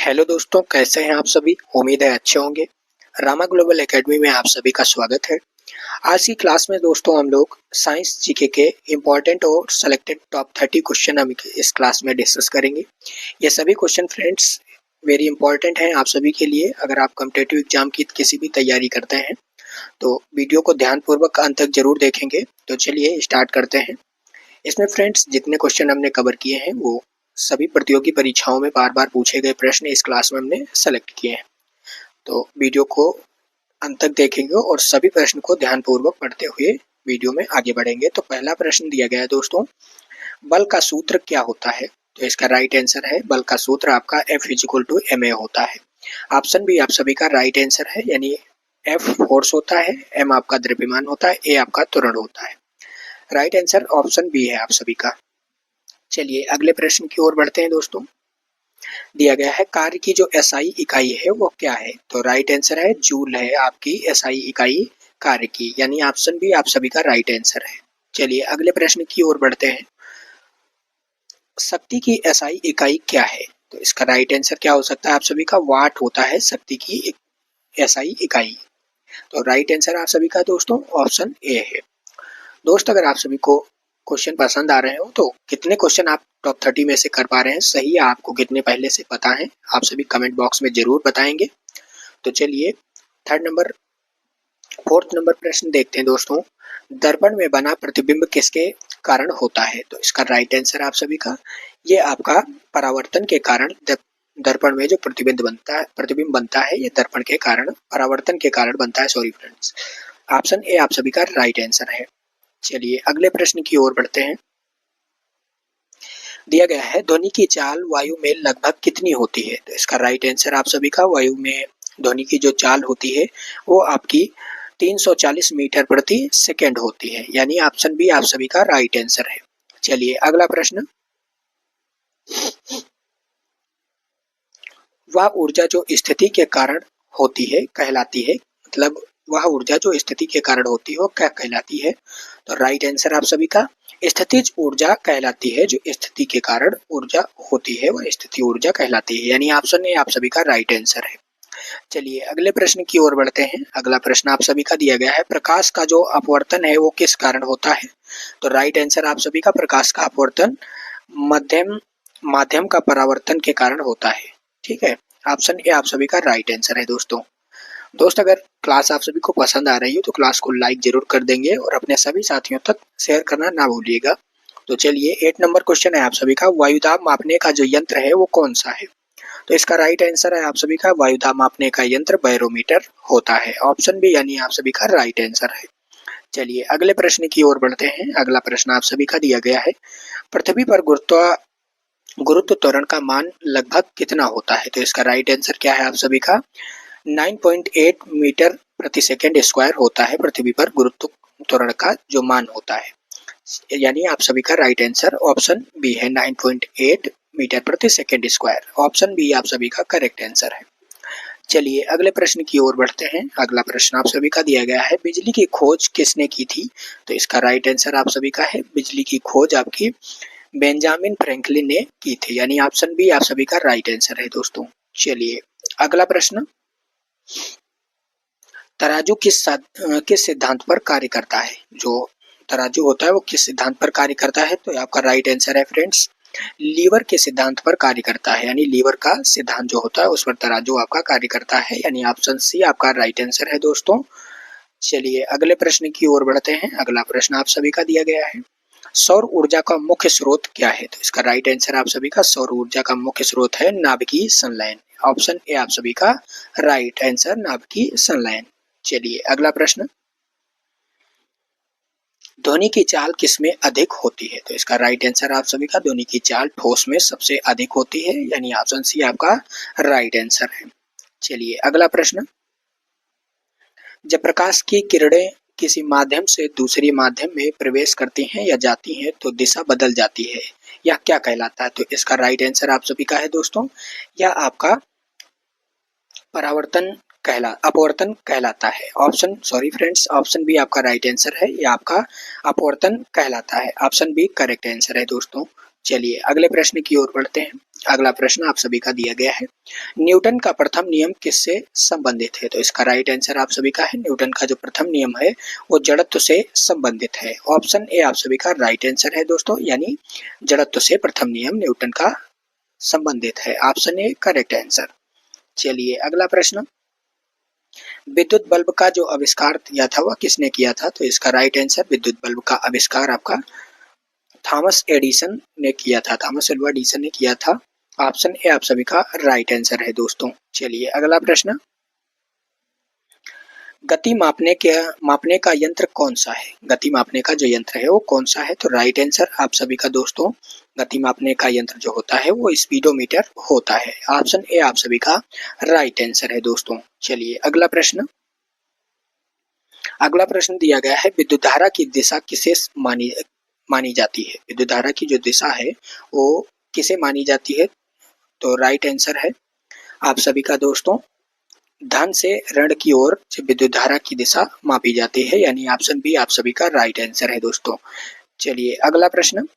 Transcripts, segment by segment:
Hello दोस्तों, कैसे हैं आप सभी। उम्मीद है अच्छे होंगे। रामा ग्लोबल एकेडमी में आप सभी का स्वागत है। आज की क्लास में दोस्तों हम लोग साइंस जीके के इम्पोर्टेंट और सेलेक्टेड टॉप 30 क्वेश्चन हम इस क्लास में डिस्कस करेंगे। ये सभी क्वेश्चन फ्रेंड्स वेरी इंपॉर्टेंट हैं आप सभी के लिए। अगर आप कॉम्पिटिटिव एग्जाम की किसी भी तैयारी करते हैं तो वीडियो को ध्यानपूर्वक अंत तक जरूर देखेंगे। तो चलिए स्टार्ट करते हैं। इसमें फ्रेंड्स जितने क्वेश्चन हमने कवर किए हैं वो सभी प्रतियोगी परीक्षाओं में बार बार पूछे गए प्रश्न इस क्लास में हमने सेलेक्ट किए हैं। तो वीडियो को अंत तक देखेंगे और सभी प्रश्न को ध्यानपूर्वक पढ़ते हुए वीडियो में आगे बढ़ेंगे। तो पहला प्रश्न दिया गया है दोस्तों, बल का सूत्र क्या होता है। तो इसका राइट आंसर है बल का सूत्र आपका F=ma होता है। ऑप्शन बी आप सभी का राइट आंसर है, यानी F फोर्स होता है, m आपका द्रव्यमान होता है, a आपका त्वरण होता है। राइट आंसर ऑप्शन बी है आप सभी का। चलिए अगले प्रश्न की ओर बढ़ते हैं दोस्तों। दिया गया है कार्य की जो एसआई इकाई है वो क्या है। तो राइट आंसर है जूल है आपकी एसआई इकाई कार्य की, यानी ऑप्शन बी आप सभी का राइट आंसर है। चलिए अगले प्रश्न की ओर बढ़ते हैं। शक्ति की एसआई इकाई क्या है। तो इसका राइट आंसर क्या हो सकता है आप सभी का, वाट होता है शक्ति की एसआई इकाई। तो राइट आंसर आप सभी का दोस्तों ऑप्शन ए है। दोस्त अगर आप सभी को क्वेश्चन पसंद आ रहे हो तो कितने क्वेश्चन आप टॉप 30 में से कर पा रहे हैं, सही है आपको कितने पहले से पता है, आप सभी कमेंट बॉक्स में जरूर बताएंगे। तो चलिए फोर्थ नंबर प्रश्न देखते हैं दोस्तों। दर्पण में बना प्रतिबिंब किसके कारण होता है। तो इसका राइट आंसर आप सभी का, ये आपका परावर्तन के कारण दर्पण में जो प्रतिबिंब बनता है ये दर्पण के कारण, परावर्तन के कारण बनता है। सॉरी फ्रेंड्स, ऑप्शन ए आप सभी का राइट आंसर है। चलिए अगले प्रश्न की ओर बढ़ते हैं। दिया गया है ध्वनि की चाल वायु में लगभग कितनी होती है। तो इसका राइट आंसर आप सभी का, वायु में ध्वनि की जो चाल होती है वो आपकी 340 मीटर प्रति सेकेंड होती है, यानी ऑप्शन बी आप सभी का राइट आंसर है। चलिए अगला प्रश्न, वह ऊर्जा जो स्थिति के कारण होती है कहलाती है, मतलब वह ऊर्जा जो स्थिति के कारण होती है वो क्या कहलाती है। तो राइट आंसर आप सभी का स्थितिज ऊर्जा कहलाती है। जो स्थिति के कारण ऊर्जा होती है वह स्थिति ऊर्जा कहलाती है, यानी ऑप्शन ए आप सभी का राइट आंसर है। चलिए अगले प्रश्न की ओर बढ़ते हैं। अगला प्रश्न आप सभी का दिया गया है, प्रकाश का जो अपवर्तन है वो किस कारण होता है। तो राइट आंसर आप सभी का, प्रकाश का अपवर्तन माध्यम का परावर्तन के कारण होता है। ठीक है, ऑप्शन ए आप सभी का राइट आंसर है दोस्त अगर क्लास आप सभी को पसंद आ रही हो तो क्लास को लाइक जरूर कर देंगे और अपने सभी साथियों तक शेयर करना ना भूलिएगा। तो चलिए 8 नंबर क्वेश्चन है आप सभी का, वायुदाब मापने का जो यंत्र है वो कौन सा है। तो इसका राइट आंसर है आप सभी का, वायुदाब मापने का यंत्र बैरोमीटर होता है। ऑप्शन बी यानी आप सभी का राइट आंसर है। चलिए अगले प्रश्न की ओर बढ़ते हैं। अगला प्रश्न आप सभी का दिया गया है, पृथ्वी पर गुरुत्व त्वरण का मान लगभग कितना होता है। तो इसका राइट आंसर क्या है आप सभी का, 9.8 मीटर प्रति सेकेंड स्क्वायर होता है पृथ्वी पर गुरुत्व त्वरण का जो मान होता है, यानी आप सभी का राइट आंसर ऑप्शन बी है, 9.8 मीटर प्रति सेकेंड स्क्वायर। ऑप्शन बी आप सभी का करेक्ट आंसर है। चलिए अगले प्रश्न की ओर बढ़ते हैं। अगला प्रश्न आप सभी का दिया गया है, बिजली की खोज किसने की थी। तो इसका राइट आंसर आप सभी का है, बिजली की खोज आपकी बेंजामिन फ्रैंकलिन ने की थी, यानी ऑप्शन बी आप सभी का राइट आंसर है दोस्तों। चलिए अगला प्रश्न, तराजू किस सिद्धांत पर कार्य करता है। जो तराजू होता है वो किस सिद्धांत पर कार्य करता है। तो आपका राइट आंसर है फ्रेंड्स, लीवर के सिद्धांत पर कार्य करता है, यानी लीवर का सिद्धांत जो होता है उस पर तराजू आपका कार्य करता है, यानी ऑप्शन सी आपका राइट आंसर है दोस्तों। चलिए अगले प्रश्न की ओर बढ़ते हैं। अगला प्रश्न आप सभी का दिया गया है, सौर ऊर्जा का मुख्य स्रोत क्या है। तो इसका राइट आंसर आप सभी का, सौर ऊर्जा का मुख्य स्रोत है नाभिकीय संलयन। ऑप्शन ए आप सभी का राइट आंसर, नाभिकीय संलयन। चलिए अगला प्रश्न, ध्वनि की चाल किसमें अधिक होती है। तो इसका राइट आंसर आप सभी का, ध्वनि की चाल ठोस में सबसे अधिक होती है, यानी ऑप्शन सी आपका राइट आंसर है। चलिए अगला प्रश्न, जब प्रकाश की किरणें किसी माध्यम से दूसरे माध्यम में प्रवेश करती हैं या जाती हैं तो दिशा बदल जाती है, यह क्या कहलाता है। तो इसका राइट आंसर आप सभी का है दोस्तों, यह आपका अपवर्तन कहलाता है। ऑप्शन बी आपका राइट आंसर है, यह आपका अपवर्तन कहलाता है। ऑप्शन बी करेक्ट आंसर है दोस्तों। चलिए अगले प्रश्न की ओर बढ़ते हैं। अगला प्रश्न आप सभी का दिया गया है, न्यूटन का प्रथम नियम किससे संबंधित है? तो इसका राइट आंसर आप सभी का है, न्यूटन का जो प्रथम नियम है वो जड़त्व से संबंधित है। ऑप्शन ए आप सभी का राइट आंसर है दोस्तों, यानी जड़त्व से प्रथम नियम न्यूटन का संबंधित है। Option A correct answer. चलिए अगला प्रश्न, विद्युत बल्ब का जो आविष्कार किया था वह किसने किया था? तो इसका राइट आंसर, विद्युत बल्ब का आविष्कार आपका थॉमस एडिसन ने किया था, थॉमस एल्वा एडिसन ने किया था। ऑप्शन ए आप सभी का राइट आंसर है दोस्तों। चलिए अगला प्रश्न, गति मापने का यंत्र कौन सा है? गति मापने का जो यंत्र है वो कौन सा है? तो राइट आंसर आप सभी का दोस्तों, गति मापने का यंत्र जो होता है वो स्पीडोमीटर होता है। ऑप्शन ए आप सभी का राइट आंसर है दोस्तों। चलिए अगला प्रश्न, अगला प्रश्न दिया गया है, विद्युत धारा की दिशा किसे मानी जाती है? विद्युत धारा की जो दिशा है वो किसे मानी जाती है? तो राइट आंसर है आप सभी का दोस्तों, धन से ऋण की ओर विद्युत धारा की दिशा मापी जाती है, यानी ऑप्शन बी आप सभी का राइट आंसर है दोस्तों। चलिए अगला प्रश्न,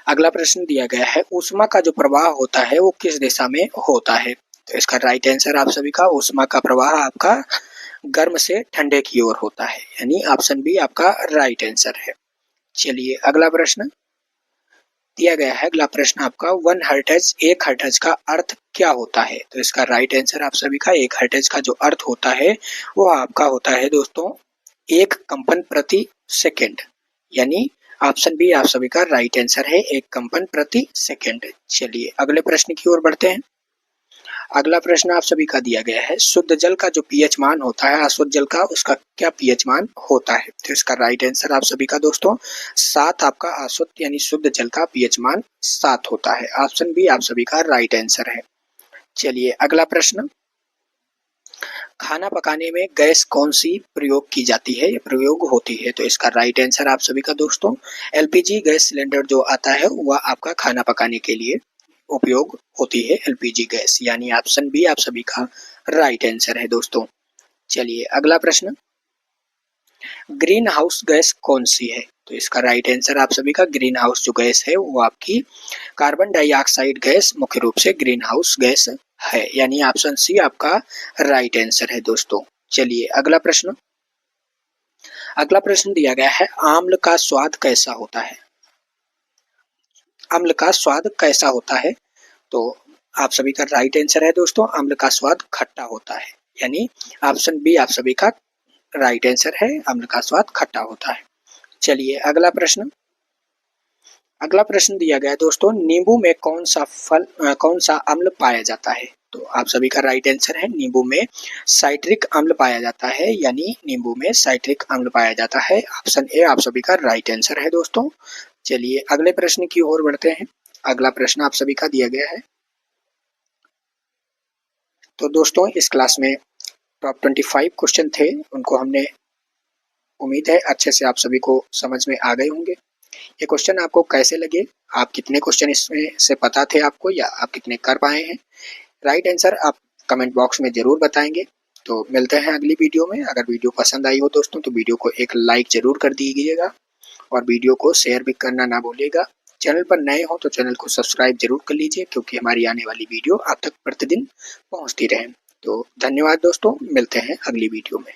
अगला प्रश्न दिया गया है, ऊष्मा का जो प्रवाह होता है वो किस दिशा में होता है? तो इसका राइट आंसर आप सभी का, ऊष्मा का प्रवाह आपका गर्म से ठंडे की ओर होता है, यानी ऑप्शन बी आपका राइट आंसर है। चलिए अगला प्रश्न दिया गया है, अगला प्रश्न आपका 1 हर्ट्ज, 1 हर्ट्ज का अर्थ क्या होता है? तो इसका राइट आंसर आप सभी का, 1 हर्ट्ज का जो अर्थ होता है वो आपका होता है दोस्तों 1 कंपन प्रति सेकंड, यानी ऑप्शन बी आप सभी का राइट आंसर है, 1 कंपन प्रति सेकंड। चलिए अगले प्रश्न की ओर बढ़ते हैं। अगला प्रश्न आप सभी का दिया गया है, शुद्ध जल का जो पीएच मान होता है अशुद्ध जल का, उसका क्या पीएच मान होता है? तो इसका राइट आंसर आप सभी का दोस्तों 7 आपका अशुद्ध यानी शुद्ध जल का पीएच मान 7 होता है। ऑप्शन बी आप सभी का राइट आंसर है। चलिए अगला प्रश्न, खाना पकाने में गैस कौन सी प्रयोग की जाती है या प्रयोग होती है? तो इसका राइट आंसर आप सभी का दोस्तों, एलपीजी गैस सिलेंडर जो आता है वह आपका खाना पकाने के लिए उपयोग होती है, एलपीजी गैस, यानी ऑप्शन बी आप सभी का राइट आंसर है दोस्तों। चलिए अगला प्रश्न, ग्रीन हाउस गैस कौन सी है? तो इसका राइट आंसर आप सभी का, ग्रीन हाउस जो गैस है वो आपकी कार्बन डाइऑक्साइड गैस मुख्य रूप से ग्रीन हाउस गैस है, यानी ऑप्शन सी आपका राइट आंसर है दोस्तों। चलिए अगला प्रश्न, अगला प्रश्न दिया गया है, आम्ल का स्वाद कैसा होता है? अम्ल का स्वाद कैसा होता है? तो आप सभी का राइट आंसर है दोस्तों, अम्ल का स्वाद खट्टा होता है, यानी ऑप्शन बी आप सभी का राइट आंसर है, अम्ल का स्वाद खट्टा होता है। चलिए अगला प्रश्न, अगला प्रश्न दिया गया दोस्तों, नींबू में कौन सा अम्ल पाया जाता है? तो आप सभी का राइट आंसर है, नींबू में साइट्रिक अम्ल पाया जाता है, यानी नींबू में साइट्रिक अम्ल पाया जाता है। ऑप्शन ए आप सभी का राइट आंसर है दोस्तों। चलिए अगले प्रश्न की ओर बढ़ते हैं। अगला प्रश्न आप सभी का दिया गया है। तो दोस्तों इस क्लास में टॉप 25 क्वेश्चन थे, उनको हमने उम्मीद है अच्छे से आप सभी को समझ में आ गए होंगे। ये क्वेश्चन आपको कैसे लगे? आप कितने क्वेश्चन इसमें से पता थे आपको, या आप कितने कर पाए हैं? राइट आंसर आप कमेंट बॉक्स में जरूर बताएंगे। तो मिलते हैं अगली वीडियो में। अगर वीडियो पसंद आई हो दोस्तों तो वीडियो को एक लाइक जरूर कर दीजिएगा और वीडियो को शेयर भी करना ना भूलिएगा। चैनल पर नए हो तो चैनल को सब्सक्राइब जरूर कर लीजिए, क्योंकि हमारी आने वाली वीडियो आप तक प्रतिदिन पहुंचती रहे। तो धन्यवाद दोस्तों, मिलते हैं अगली वीडियो में।